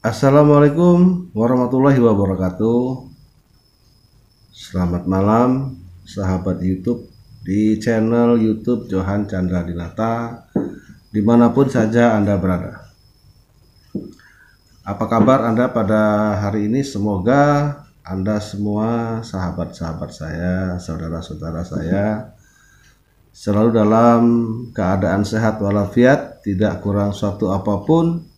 Assalamualaikum warahmatullahi wabarakatuh. Selamat malam sahabat YouTube di channel YouTube Johan Chandra Dinata, dimanapun saja Anda berada. Apa kabar Anda pada hari ini? Semoga Anda semua, sahabat-sahabat saya, saudara-saudara saya, selalu dalam keadaan sehat walafiat, tidak kurang suatu apapun,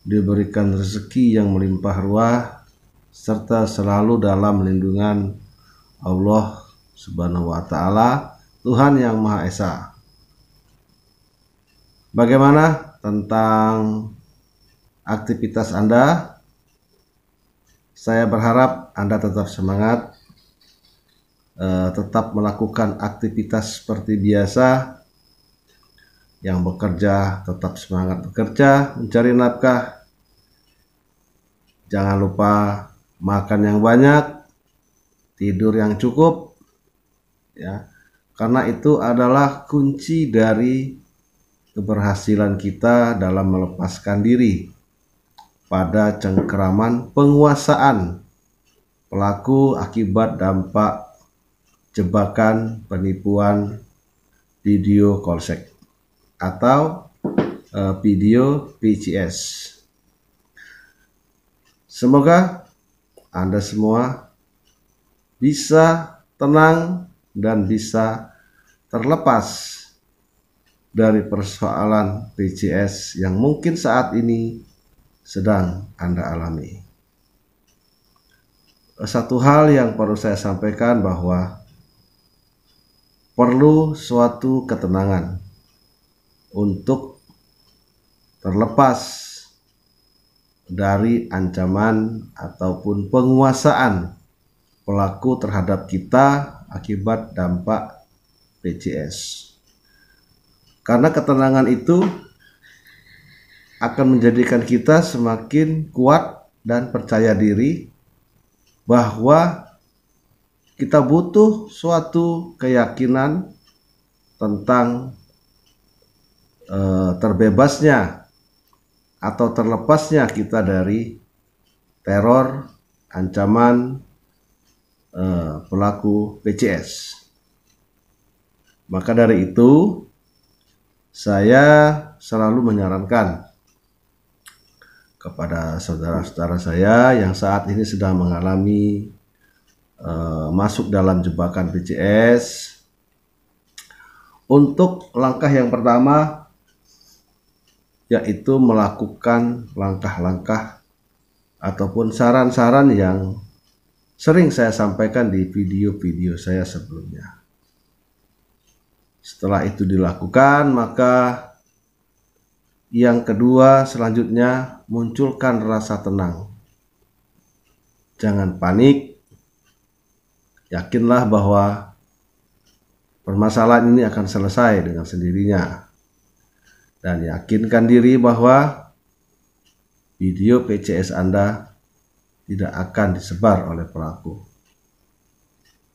diberikan rezeki yang melimpah ruah, serta selalu dalam lindungan Allah Subhanahu wa Ta'ala, Tuhan yang Maha Esa. Bagaimana tentang aktivitas Anda? Saya berharap Anda tetap semangat, tetap melakukan aktivitas seperti biasa. Yang bekerja tetap semangat bekerja, mencari nafkah. Jangan lupa makan yang banyak, tidur yang cukup, ya, karena itu adalah kunci dari keberhasilan kita dalam melepaskan diri pada cengkeraman penguasaan pelaku akibat dampak jebakan penipuan video call sex atau video PCS. Semoga Anda semua bisa tenang dan bisa terlepas dari persoalan PCS yang mungkin saat ini sedang Anda alami. Satu hal yang perlu saya sampaikan bahwa perlu suatu ketenangan untuk terlepas dari ancaman ataupun penguasaan pelaku terhadap kita akibat dampak PCS. Karena ketenangan itu akan menjadikan kita semakin kuat dan percaya diri bahwa kita butuh suatu keyakinan tentang terbebasnya atau terlepasnya kita dari teror ancaman pelaku PCS. Maka dari itu saya selalu menyarankan kepada saudara-saudara saya yang saat ini sedang mengalami masuk dalam jebakan PCS, untuk langkah yang pertama yaitu melakukan langkah-langkah ataupun saran-saran yang sering saya sampaikan di video-video saya sebelumnya. Setelah itu dilakukan, maka yang kedua selanjutnya munculkan rasa tenang. Jangan panik, yakinlah bahwa permasalahan ini akan selesai dengan sendirinya. Dan yakinkan diri bahwa video PCS Anda tidak akan disebar oleh pelaku.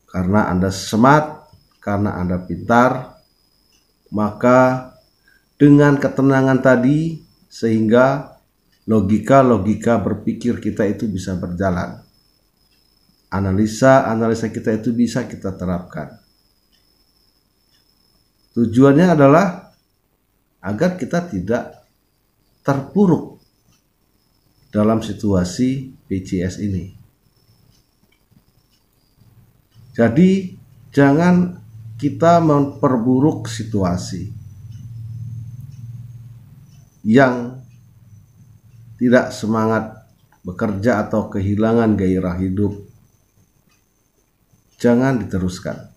Karena Anda smart, karena Anda pintar, maka dengan ketenangan tadi sehingga logika berpikir kita itu bisa berjalan. Analisa kita itu bisa kita terapkan. Tujuannya adalah agar kita tidak terpuruk dalam situasi PCS ini. Jadi jangan kita memperburuk situasi yang tidak semangat bekerja atau kehilangan gairah hidup. Jangan diteruskan.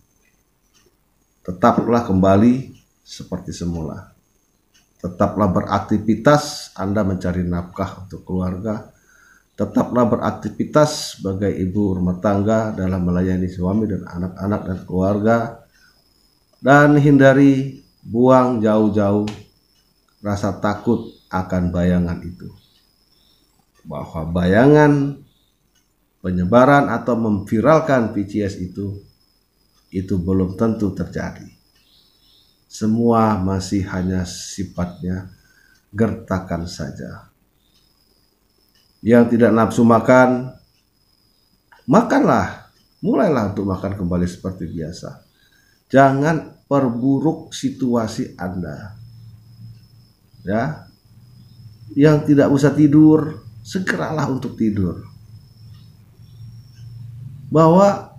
Tetaplah kembali seperti semula. Tetaplah beraktivitas, Anda mencari nafkah untuk keluarga. Tetaplah beraktivitas sebagai ibu rumah tangga dalam melayani suami dan anak-anak dan keluarga. Dan hindari buang jauh-jauh rasa takut akan bayangan itu. Bahwa bayangan penyebaran atau memviralkan PCS itu belum tentu terjadi. Semua masih hanya sifatnya gertakan saja. Yang tidak nafsu makan, makanlah, mulailah untuk makan kembali seperti biasa. Jangan perburuk situasi Anda. Ya, yang tidak bisa tidur, segeralah untuk tidur. Bahwa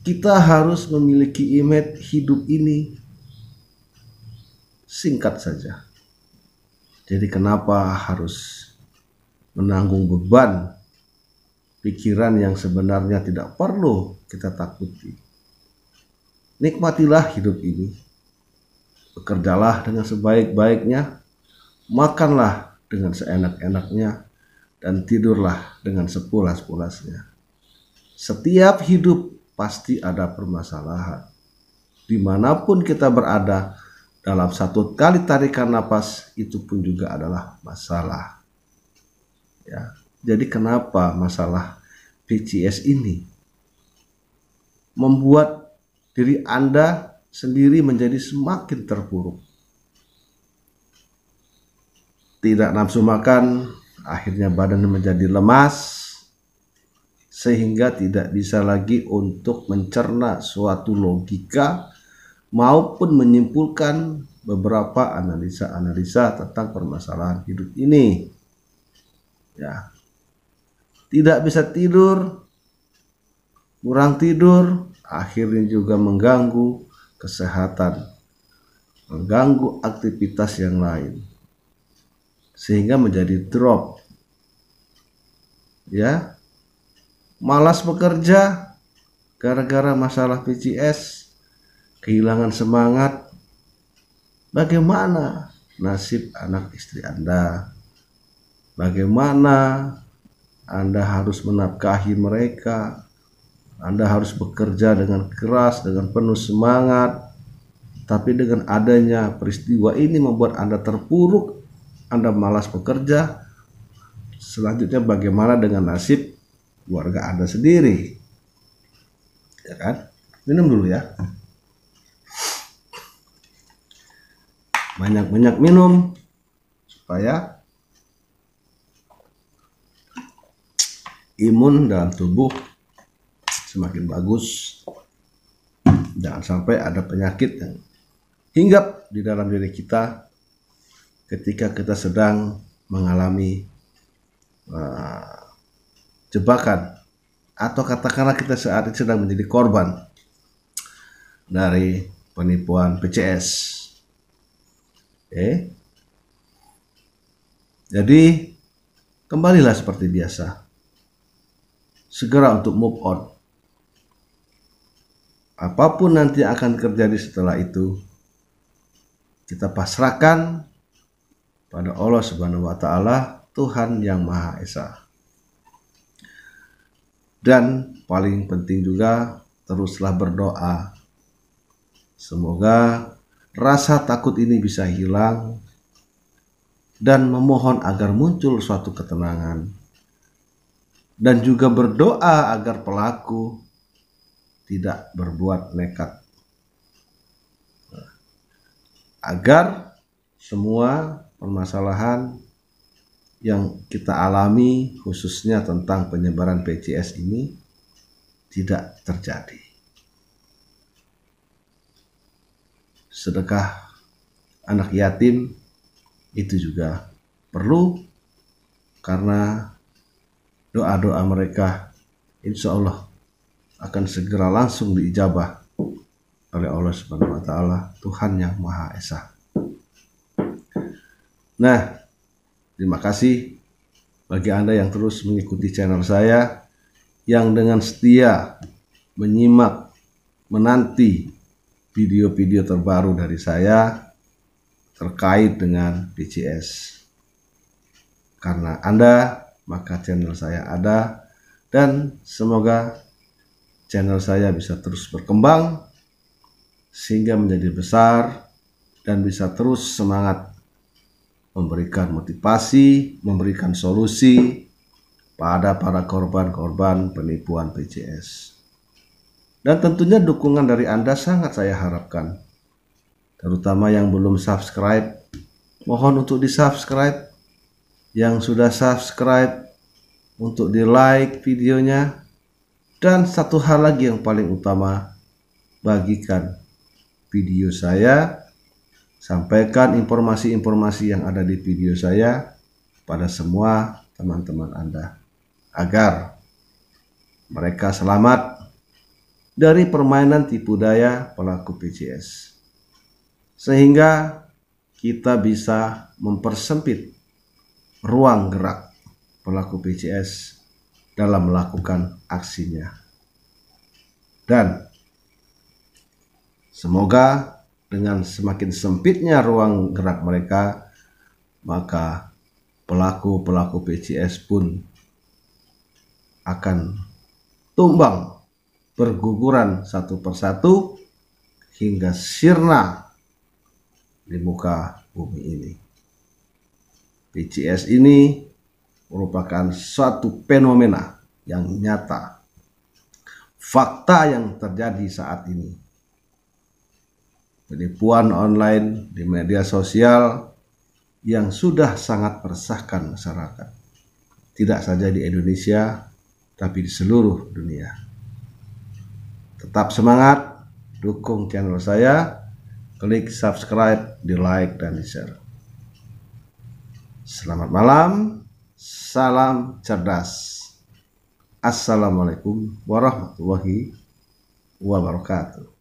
kita harus memiliki image hidup ini singkat saja. Jadi kenapa harus menanggung beban pikiran yang sebenarnya tidak perlu kita takuti? Nikmatilah hidup ini. Bekerjalah dengan sebaik-baiknya, makanlah dengan seenak-enaknya, dan tidurlah dengan sepulas-pulasnya. Setiap hidup pasti ada permasalahan. Dimanapun kita berada, dalam satu kali tarikan napas itu pun juga adalah masalah. Ya, jadi kenapa masalah PCS ini membuat diri Anda sendiri menjadi semakin terpuruk? Tidak nafsu makan, akhirnya badan menjadi lemas, sehingga tidak bisa lagi untuk mencerna suatu logika maupun menyimpulkan beberapa analisa-analisa tentang permasalahan hidup ini. Ya, tidak bisa tidur, kurang tidur, akhirnya juga mengganggu kesehatan, mengganggu aktivitas yang lain, sehingga menjadi drop. Ya, malas bekerja gara-gara masalah PCS, kehilangan semangat. Bagaimana nasib anak istri Anda? Bagaimana Anda harus menafkahi mereka? Anda harus bekerja dengan keras, dengan penuh semangat. Tapi dengan adanya peristiwa ini membuat Anda terpuruk, Anda malas bekerja. Selanjutnya bagaimana dengan nasib keluarga Anda sendiri? Ya kan? Minum dulu ya. Banyak-banyak minum supaya imun dalam tubuh semakin bagus. Jangan sampai ada penyakit yang hinggap di dalam diri kita ketika kita sedang mengalami jebakan, atau katakanlah kita saat ini sedang menjadi korban dari penipuan PCS. Jadi kembalilah seperti biasa, segera untuk move on. Apapun nanti akan terjadi setelah itu, kita pasrahkan pada Allah Subhanahu wa Ta'ala, Tuhan yang Maha Esa. Dan paling penting juga, teruslah berdoa. Semoga rasa takut ini bisa hilang dan memohon agar muncul suatu ketenangan. Dan juga berdoa agar pelaku tidak berbuat nekat. Agar semua permasalahan yang kita alami, khususnya tentang penyebaran PCS ini, tidak terjadi. Sedekah anak yatim itu juga perlu, karena doa-doa mereka insya Allah akan segera langsung diijabah oleh Allah Subhanahu wa Ta'ala, Tuhan yang Maha Esa. Nah, terima kasih bagi Anda yang terus mengikuti channel saya, yang dengan setia menyimak, menanti video-video terbaru dari saya terkait dengan PCS. Karena Anda, maka channel saya ada, dan semoga channel saya bisa terus berkembang sehingga menjadi besar dan bisa terus semangat memberikan motivasi, memberikan solusi pada para korban-korban penipuan PCS. Dan tentunya dukungan dari Anda sangat saya harapkan. Terutama yang belum subscribe, mohon untuk di subscribe. Yang sudah subscribe, untuk di like videonya. Dan satu hal lagi yang paling utama, bagikan video saya, sampaikan informasi-informasi yang ada di video saya pada semua teman-teman Anda, agar mereka selamat dari permainan tipu daya pelaku PCS, sehingga kita bisa mempersempit ruang gerak pelaku PCS dalam melakukan aksinya. Dan semoga dengan semakin sempitnya ruang gerak mereka, maka pelaku-pelaku PCS pun akan tumbang berguguran satu persatu hingga sirna di muka bumi ini. PCS ini merupakan suatu fenomena yang nyata, fakta yang terjadi saat ini. Penipuan online di media sosial yang sudah sangat meresahkan masyarakat, tidak saja di Indonesia tapi di seluruh dunia. Tetap semangat, dukung channel saya, klik subscribe, di like dan di share. Selamat malam. Salam cerdas. Assalamualaikum warahmatullahi wabarakatuh.